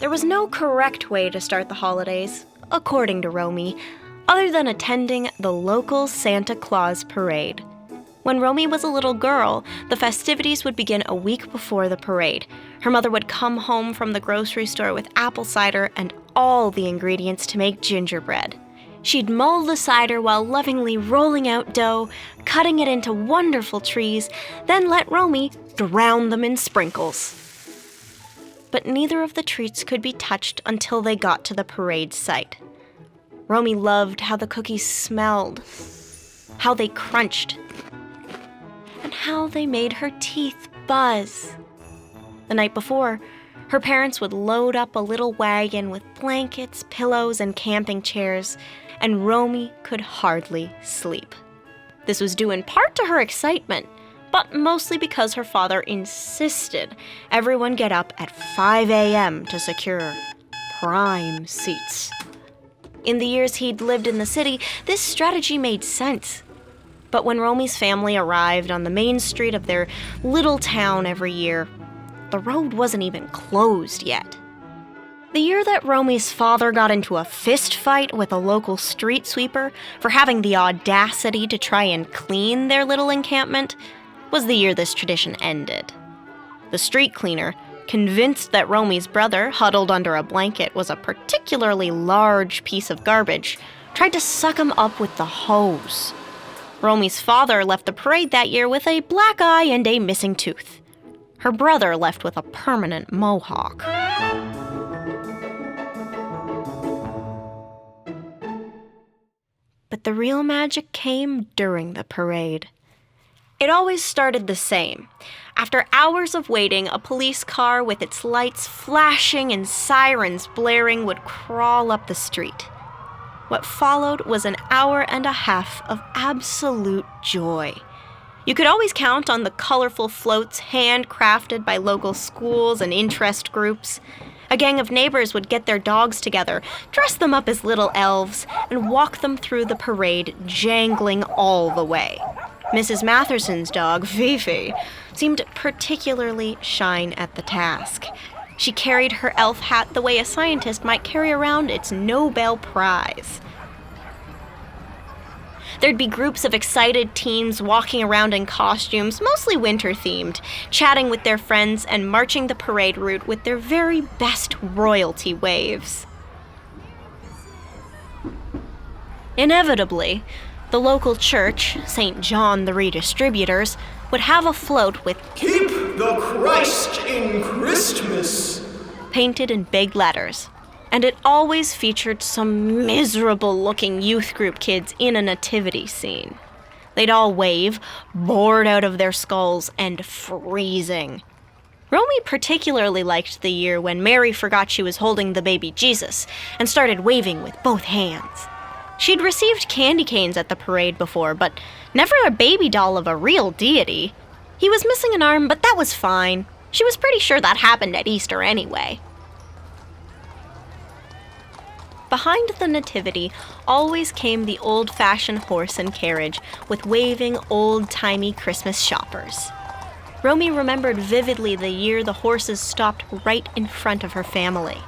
There was no correct way to start the holidays, according to Romy, other than attending the local Santa Claus parade. When Romy was a little girl, the festivities would begin a week before the parade. Her mother would come home from the grocery store with apple cider and all the ingredients to make gingerbread. She'd mull the cider while lovingly rolling out dough, cutting it into wonderful trees, then let Romy drown them in sprinkles. But neither of the treats could be touched until they got to the parade site. Romy loved how the cookies smelled, how they crunched, and how they made her teeth buzz. The night before, her parents would load up a little wagon with blankets, pillows, and camping chairs, and Romy could hardly sleep. This was due in part to her excitement, but mostly because her father insisted everyone get up at 5 a.m. to secure prime seats. In the years he'd lived in the city, this strategy made sense. But when Romy's family arrived on the main street of their little town every year, the road wasn't even closed yet. The year that Romy's father got into a fist fight with a local street sweeper for having the audacity to try and clean their little encampment was the year this tradition ended. The street cleaner, convinced that Romy's brother, huddled under a blanket, was a particularly large piece of garbage, tried to suck him up with the hose. Romy's father left the parade that year with a black eye and a missing tooth. Her brother left with a permanent mohawk. But the real magic came during the parade. It always started the same. After hours of waiting, a police car with its lights flashing and sirens blaring would crawl up the street. What followed was an hour and a half of absolute joy. You could always count on the colorful floats handcrafted by local schools and interest groups. A gang of neighbors would get their dogs together, dress them up as little elves, and walk them through the parade, jangling all the way. Mrs. Matherson's dog, Fifi, seemed particularly shine at the task. She carried her elf hat the way a scientist might carry around its Nobel Prize. There'd be groups of excited teens walking around in costumes, mostly winter-themed, chatting with their friends and marching the parade route with their very best royalty waves. Inevitably, the local church, St. John the Redistributors, would have a float with "Keep the Christ in Christmas" painted in big letters, and it always featured some miserable-looking youth group kids in a nativity scene. They'd all wave, bored out of their skulls and freezing. Romy particularly liked the year when Mary forgot she was holding the baby Jesus and started waving with both hands. She'd received candy canes at the parade before, but never a baby doll of a real deity. He was missing an arm, but that was fine. She was pretty sure that happened at Easter anyway. Behind the nativity always came the old-fashioned horse and carriage with waving, old-timey Christmas shoppers. Romy remembered vividly the year the horses stopped right in front of her family.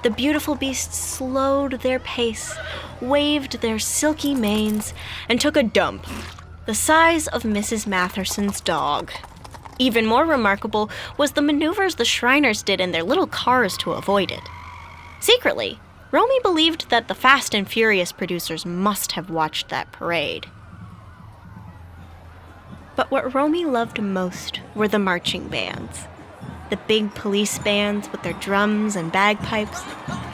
The beautiful beasts slowed their pace, waved their silky manes, and took a dump, the size of Mrs. Matherson's dog. Even more remarkable was the maneuvers the Shriners did in their little cars to avoid it. Secretly, Romy believed that the Fast and Furious producers must have watched that parade. But what Romy loved most were the marching bands. The big police bands with their drums and bagpipes,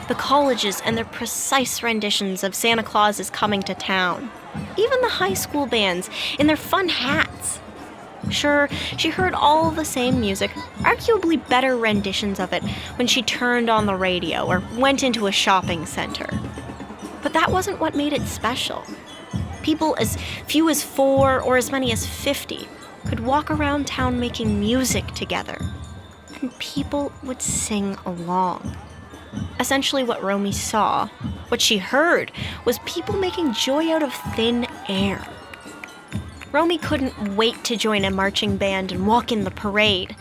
the colleges and their precise renditions of Santa Claus is Coming to Town, even the high school bands in their fun hats. Sure, she heard all the same music, arguably better renditions of it, when she turned on the radio or went into a shopping center. But that wasn't what made it special. People as few as 4 or as many as 50 could walk around town making music together. And people would sing along. Essentially what Romy saw, what she heard, was people making joy out of thin air. Romy couldn't wait to join a marching band and walk in the parade.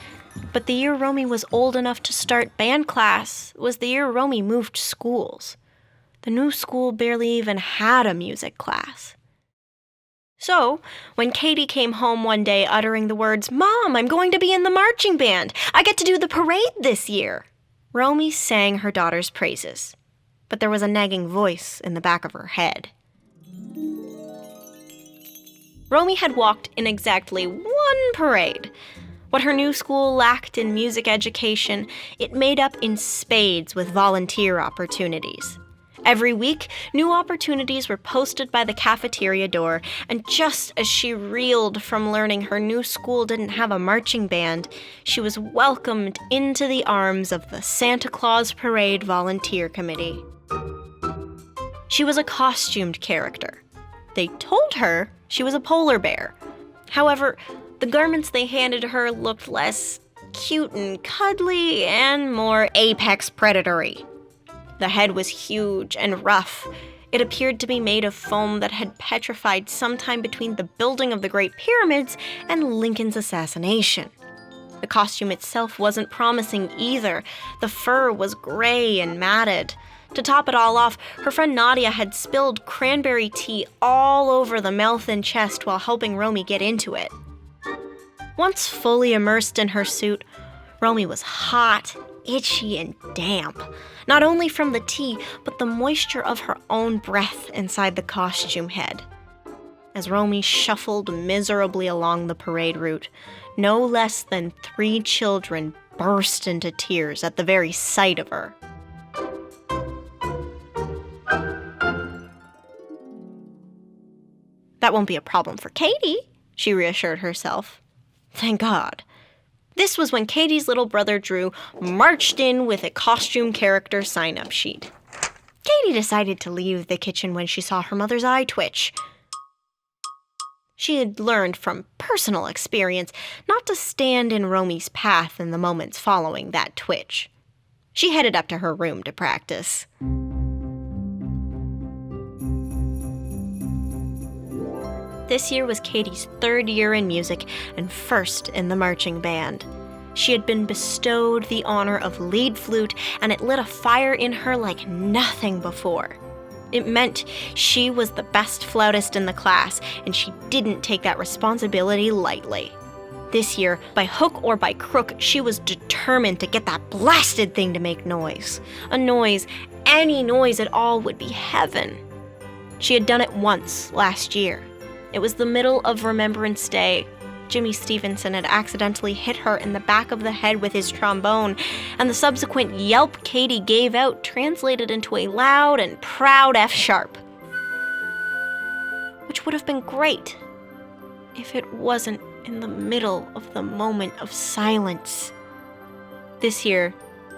But the year Romy was old enough to start band class was the year Romy moved schools. The new school barely even had a music class. So, when Katie came home one day uttering the words, "Mom, I'm going to be in the marching band. I get to do the parade this year," Romy sang her daughter's praises. But there was a nagging voice in the back of her head. Romy had walked in exactly one parade. What her new school lacked in music education, it made up in spades with volunteer opportunities. Every week, new opportunities were posted by the cafeteria door, and just as she reeled from learning her new school didn't have a marching band, she was welcomed into the arms of the Santa Claus Parade Volunteer Committee. She was a costumed character. They told her she was a polar bear. However, the garments they handed her looked less cute and cuddly and more apex predatory. The head was huge and rough. It appeared to be made of foam that had petrified sometime between the building of the Great Pyramids and Lincoln's assassination. The costume itself wasn't promising either. The fur was gray and matted. To top it all off, her friend Nadia had spilled cranberry tea all over the mouth and chest while helping Romy get into it. Once fully immersed in her suit, Romy was hot, itchy, and damp, not only from the tea, but the moisture of her own breath inside the costume head. As Romy shuffled miserably along the parade route, no less than 3 children burst into tears at the very sight of her. That won't be a problem for Katie, she reassured herself. Thank God. This was when Katie's little brother Drew marched in with a costume character sign-up sheet. Katie decided to leave the kitchen when she saw her mother's eye twitch. She had learned from personal experience not to stand in Romy's path in the moments following that twitch. She headed up to her room to practice. This year was Katie's 3rd year in music and 1st in the marching band. She had been bestowed the honor of lead flute, and it lit a fire in her like nothing before. It meant she was the best flautist in the class, and she didn't take that responsibility lightly. This year, by hook or by crook, she was determined to get that blasted thing to make noise. A noise, any noise at all, would be heaven. She had done it once last year. It was the middle of Remembrance Day. Jimmy Stevenson had accidentally hit her in the back of the head with his trombone, and the subsequent yelp Katie gave out translated into a loud and proud F-sharp. Which would have been great if it wasn't in the middle of the moment of silence. This year,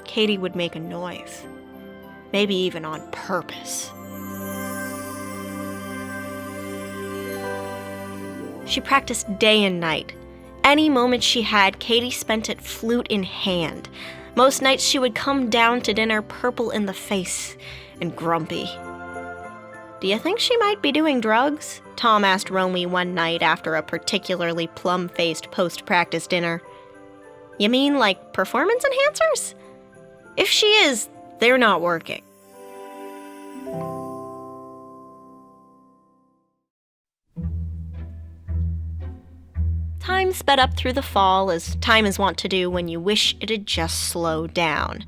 Katie would make a noise. Maybe even on purpose. She practiced day and night. Any moment she had, Katie spent it flute in hand. Most nights she would come down to dinner purple in the face and grumpy. "Do you think she might be doing drugs?" Tom asked Romy one night after a particularly plum-faced post-practice dinner. "You mean like performance enhancers? If she is, they're not working." Time sped up through the fall, as time is wont to do when you wish it had just slowed down.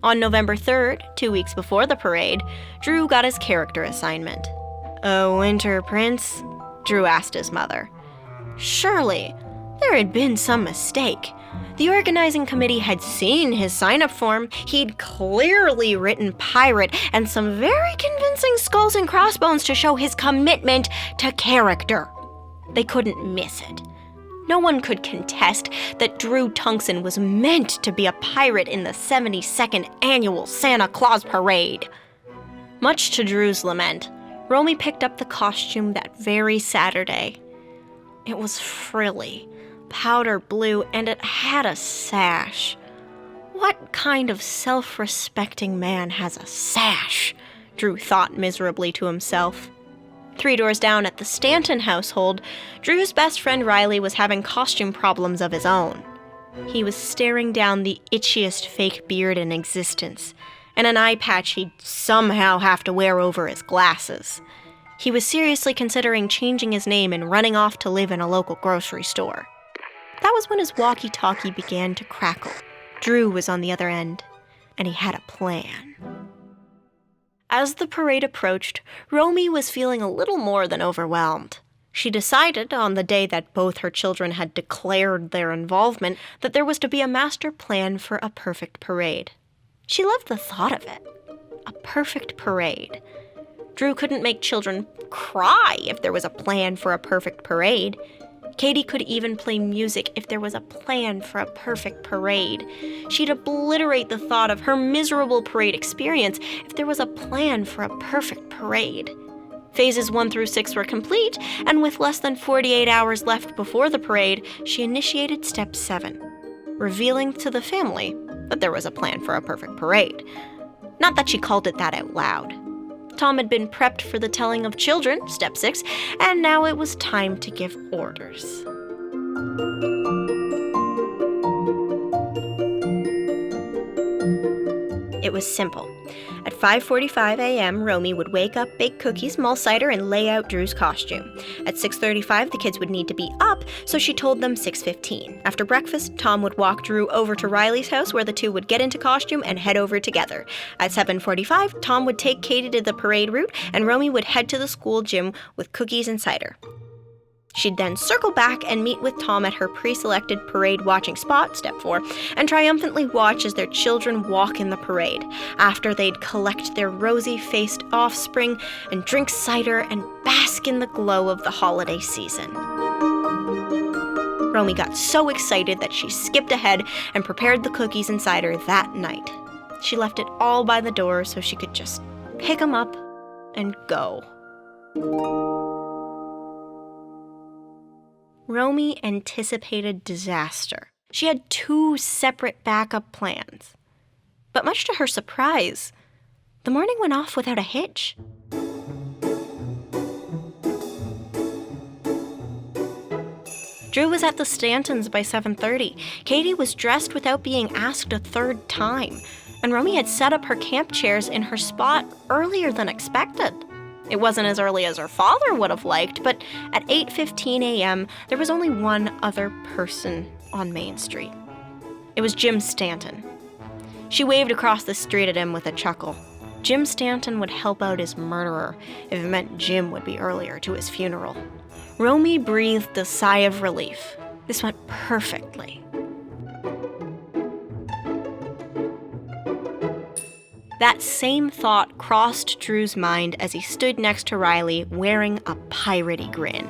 On November 3rd, 2 weeks before the parade, Drew got his character assignment. "A winter prince?" Drew asked his mother. Surely, there had been some mistake. The organizing committee had seen his sign-up form. He'd clearly written pirate and some very convincing skulls and crossbones to show his commitment to character. They couldn't miss it. No one could contest that Drew Tungsten was meant to be a pirate in the 72nd annual Santa Claus Parade. Much to Drew's lament, Romy picked up the costume that very Saturday. It was frilly, powder blue, and it had a sash. What kind of self-respecting man has a sash? Drew thought miserably to himself. 3 doors down at the Stanton household, Drew's best friend Riley was having costume problems of his own. He was staring down the itchiest fake beard in existence, and an eye patch he'd somehow have to wear over his glasses. He was seriously considering changing his name and running off to live in a local grocery store. That was when his walkie-talkie began to crackle. Drew was on the other end, and he had a plan. As the parade approached, Romy was feeling a little more than overwhelmed. She decided, on the day that both her children had declared their involvement, that there was to be a master plan for a perfect parade. She loved the thought of it. A perfect parade. Drew couldn't make children cry if there was a plan for a perfect parade. Katie could even play music if there was a plan for a perfect parade. She'd obliterate the thought of her miserable parade experience if there was a plan for a perfect parade. Phases 1 through 6 were complete, and with less than 48 hours left before the parade, she initiated step 7, revealing to the family that there was a plan for a perfect parade. Not that she called it that out loud. Tom had been prepped for the telling of children, step 6, and now it was time to give orders. It was simple. At 5:45 a.m., Romy would wake up, bake cookies, mull cider, and lay out Drew's costume. At 6:35, the kids would need to be up, so she told them 6:15. After breakfast, Tom would walk Drew over to Riley's house, where the two would get into costume and head over together. At 7:45, Tom would take Katie to the parade route, and Romy would head to the school gym with cookies and cider. She'd then circle back and meet with Tom at her pre-selected parade watching spot, step 4, and triumphantly watch as their children walk in the parade. After they'd collect their rosy-faced offspring and drink cider and bask in the glow of the holiday season. Romy got so excited that she skipped ahead and prepared the cookies and cider that night. She left it all by the door so she could just pick them up and go. Romy anticipated disaster. She had 2 separate backup plans. But much to her surprise, the morning went off without a hitch. Drew was at the Stantons by 7:30. Katie was dressed without being asked a 3rd time, and Romy had set up her camp chairs in her spot earlier than expected. It wasn't as early as her father would have liked, but at 8:15 a.m., there was only one other person on Main Street. It was Jim Stanton. She waved across the street at him with a chuckle. Jim Stanton would help out his murderer if it meant Jim would be earlier to his funeral. Romy breathed a sigh of relief. This went perfectly. That same thought crossed Drew's mind as he stood next to Riley wearing a piratey grin.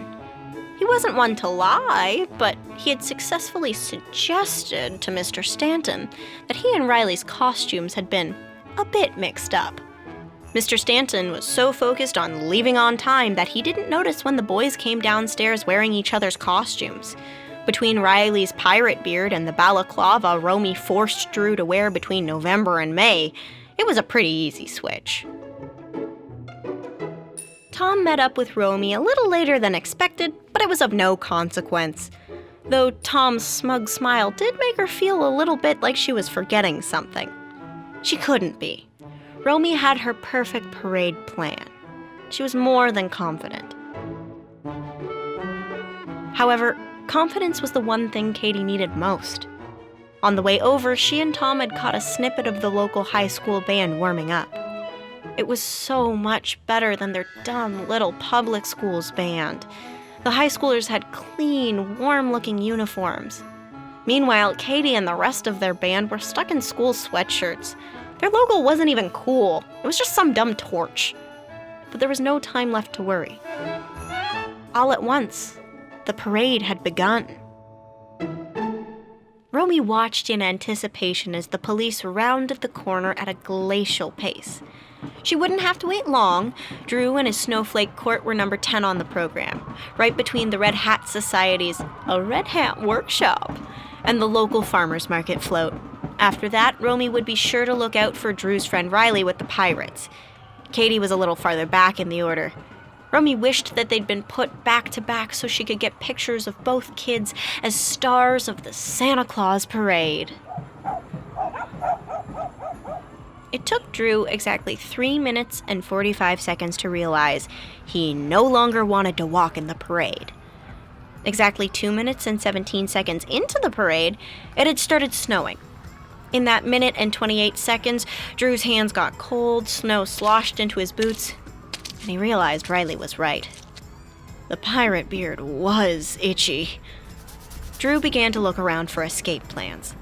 He wasn't one to lie, but he had successfully suggested to Mr. Stanton that he and Riley's costumes had been a bit mixed up. Mr. Stanton was so focused on leaving on time that he didn't notice when the boys came downstairs wearing each other's costumes. Between Riley's pirate beard and the balaclava Romy forced Drew to wear between November and May, it was a pretty easy switch. Tom met up with Romy a little later than expected, but it was of no consequence. Though Tom's smug smile did make her feel a little bit like she was forgetting something. She couldn't be. Romy had her perfect parade plan. She was more than confident. However, confidence was the one thing Katie needed most. On the way over, she and Tom had caught a snippet of the local high school band warming up. It was so much better than their dumb little public schools band. The high schoolers had clean, warm-looking uniforms. Meanwhile, Katie and the rest of their band were stuck in school sweatshirts. Their logo wasn't even cool. It was just some dumb torch. But there was no time left to worry. All at once, the parade had begun. Romy watched in anticipation as the police rounded the corner at a glacial pace. She wouldn't have to wait long. Drew and his snowflake court were number 10 on the program, right between the Red Hat Society's A Red Hat Workshop and the local farmers market float. After that, Romy would be sure to look out for Drew's friend Riley with the Pirates. Katie was a little farther back in the order. Romy wished that they'd been put back to back so she could get pictures of both kids as stars of the Santa Claus parade. It took Drew exactly 3 minutes and 45 seconds to realize he no longer wanted to walk in the parade. Exactly 2 minutes and 17 seconds into the parade, it had started snowing. In that minute and 28 seconds, Drew's hands got cold, snow sloshed into his boots, and he realized Riley was right. The pirate beard was itchy. Drew began to look around for escape plans.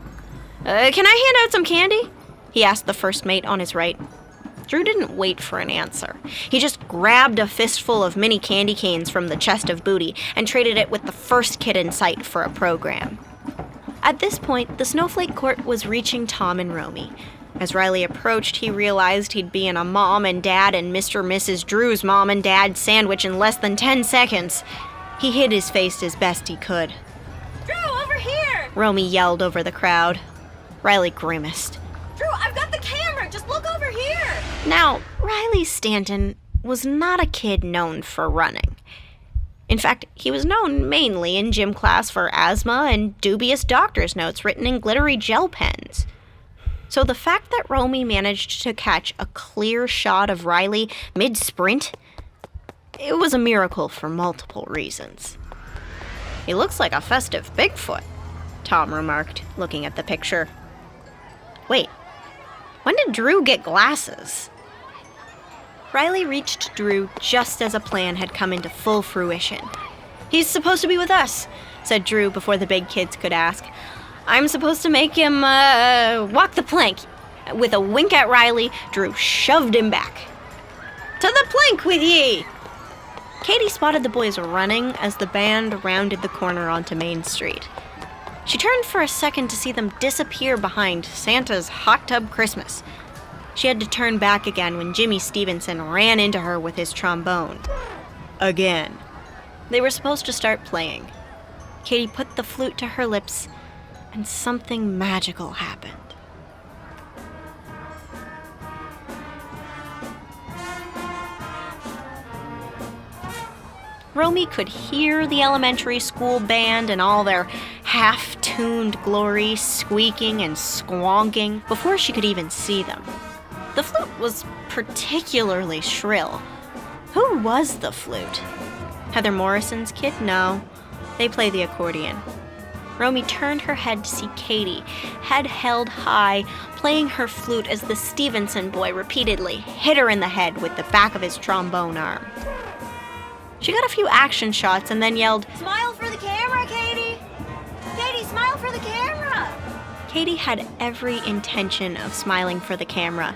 Can I hand out some candy?" he asked the first mate on his right. Drew didn't wait for an answer. He just grabbed a fistful of mini candy canes from the chest of booty and traded it with the first kid in sight for a program. At this point, the snowflake court was reaching Tom and Romy. As Riley approached, he realized he'd be in a mom and dad and Mr. and Mrs. Drew's mom and dad sandwich in less than 10 seconds. He hid his face as best he could. "Drew, over here!" Romy yelled over the crowd. Riley grimaced. "Drew, I've got the camera! Just look over here!" Now, Riley Stanton was not a kid known for running. In fact, he was known mainly in gym class for asthma and dubious doctor's notes written in glittery gel pens. So the fact that Romy managed to catch a clear shot of Riley mid-sprint, it was a miracle for multiple reasons. "He looks like a festive Bigfoot," Tom remarked, looking at the picture. Wait, when did Drew get glasses? Riley reached Drew just as a plan had come into full fruition. "He's supposed to be with us," said Drew before the big kids could ask. "I'm supposed to make him, walk the plank." With a wink at Riley, Drew shoved him back. "To the plank with ye!" Katie spotted the boys running as the band rounded the corner onto Main Street. She turned for a second to see them disappear behind Santa's Hot Tub Christmas. She had to turn back again when Jimmy Stevenson ran into her with his trombone. Again. They were supposed to start playing. Katie put the flute to her lips, and something magical happened. Romy could hear the elementary school band and all their half-tuned glory squeaking and squonking before she could even see them. The flute was particularly shrill. Who was the flute? Heather Morrison's kid? No. They play the accordion. Romy turned her head to see Katie, head held high, playing her flute as the Stevenson boy repeatedly hit her in the head with the back of his trombone arm. She got a few action shots and then yelled, "Smile for the camera, Katie! Katie, smile for the camera!" Katie had every intention of smiling for the camera.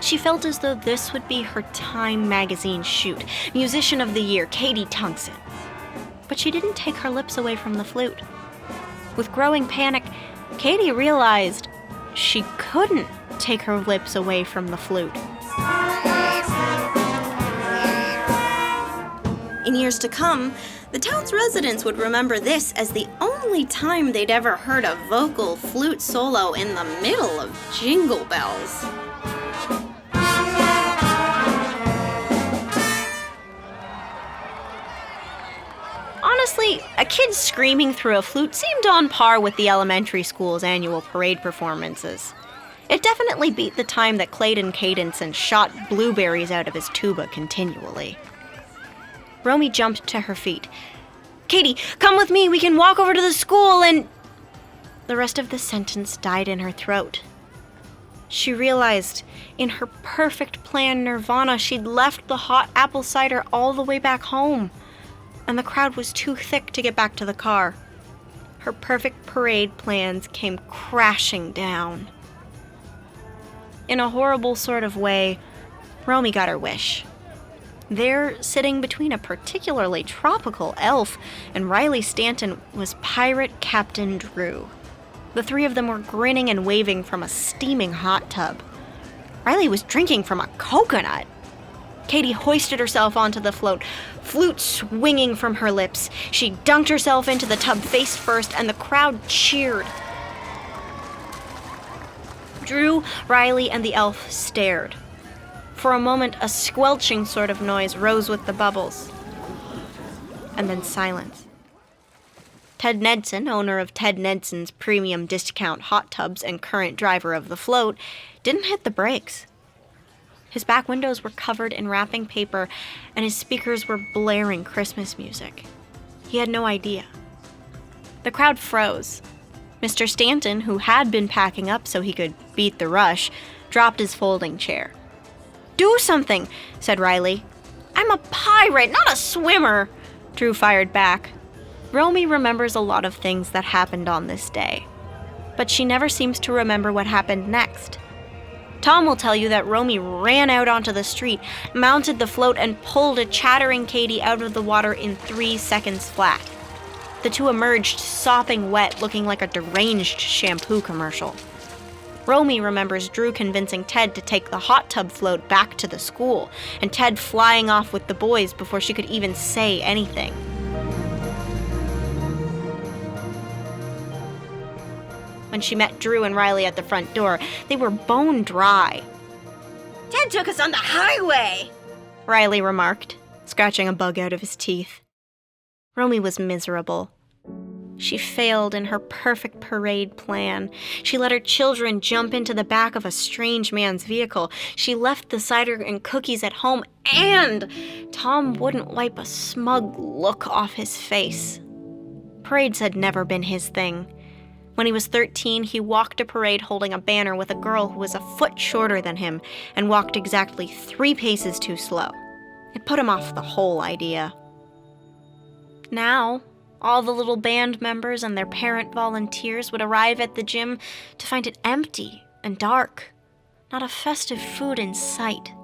She felt as though this would be her Time magazine shoot, Musician of the Year, Katie Tungsten. But she didn't take her lips away from the flute. With growing panic, Katie realized she couldn't take her lips away from the flute. In years to come, the town's residents would remember this as the only time they'd ever heard a vocal flute solo in the middle of Jingle Bells. Honestly, a kid screaming through a flute seemed on par with the elementary school's annual parade performances. It definitely beat the time that Clayton Cadenson shot blueberries out of his tuba continually. Romy jumped to her feet. "Katie, come with me. We can walk over to the school and..." The rest of the sentence died in her throat. She realized, in her perfect plan nirvana, she'd left the hot apple cider all the way back home, and the crowd was too thick to get back to the car. Her perfect parade plans came crashing down. In a horrible sort of way, Romy got her wish. There, sitting between a particularly tropical elf and Riley Stanton, was Pirate Captain Drew. The three of them were grinning and waving from a steaming hot tub. Riley was drinking from a coconut. Katie hoisted herself onto the float, flute swinging from her lips. She dunked herself into the tub face first, and the crowd cheered. Drew, Riley, and the elf stared. For a moment, a squelching sort of noise rose with the bubbles. And then silence. Ted Nedson, owner of Ted Nedson's premium discount hot tubs and current driver of the float, didn't hit the brakes. His back windows were covered in wrapping paper, and his speakers were blaring Christmas music. He had no idea. The crowd froze. Mr. Stanton, who had been packing up so he could beat the rush, dropped his folding chair. "Do something," said Riley. "I'm a pirate, not a swimmer," Drew fired back. Romy remembers a lot of things that happened on this day, but she never seems to remember what happened next. Tom will tell you that Romy ran out onto the street, mounted the float, and pulled a chattering Katie out of the water in 3 seconds flat. The two emerged sopping wet, looking like a deranged shampoo commercial. Romy remembers Drew convincing Ted to take the hot tub float back to the school, and Ted flying off with the boys before she could even say anything. When she met Drew and Riley at the front door, they were bone dry. Ted took us on the highway, Riley remarked, scratching a bug out of his teeth. Romy was miserable. She failed in her perfect parade plan. She let her children jump into the back of a strange man's vehicle. She left the cider and cookies at home, and Tom wouldn't wipe a smug look off his face. Parades had never been his thing. When he was 13, he walked a parade holding a banner with a girl who was a foot shorter than him and walked exactly 3 paces too slow. It put him off the whole idea. Now, all the little band members and their parent volunteers would arrive at the gym to find it empty and dark, not a festive food in sight.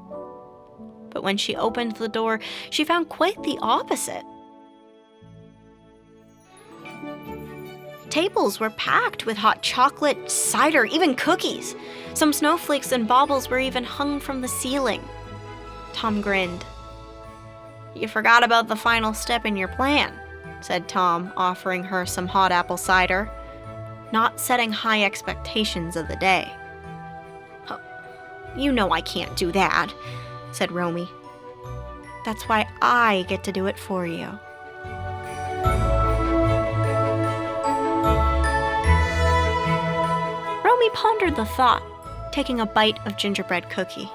But when she opened the door, she found quite the opposite. Tables were packed with hot chocolate, cider, even cookies. Some snowflakes and baubles were even hung from the ceiling. Tom grinned. "You forgot about the final step in your plan," said Tom, offering her some hot apple cider, not setting high expectations of the day. "Oh, you know I can't do that," said Romy. "That's why I get to do it for you." Romy pondered the thought, taking a bite of gingerbread cookie.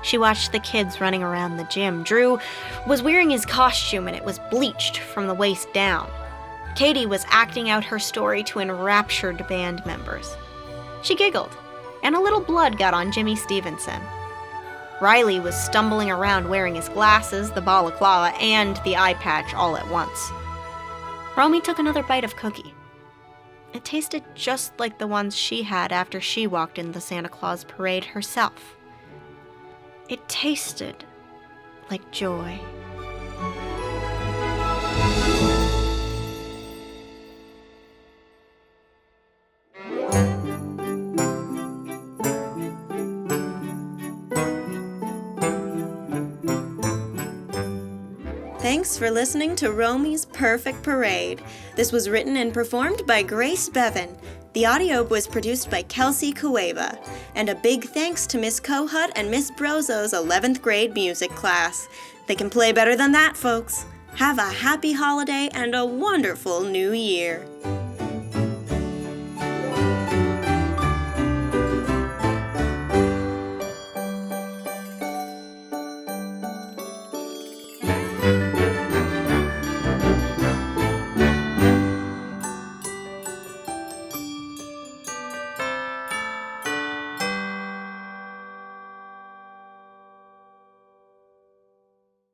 She watched the kids running around the gym. Drew was wearing his costume and it was bleached from the waist down. Katie was acting out her story to enraptured band members. She giggled, and a little blood got on Jimmy Stevenson. Riley was stumbling around wearing his glasses, the balaclava, and the eye patch all at once. Romy took another bite of cookie. It tasted just like the ones she had after she walked in the Santa Claus parade herself. It tasted like joy. Thanks for listening to Romy's Perfect Parade. This was written and performed by Grace Bevan. The audio was produced by Kelsey Cueva. And a big thanks to Miss Cohut and Miss Brozo's 11th grade music class. They can play better than that, folks. Have a happy holiday and a wonderful new year.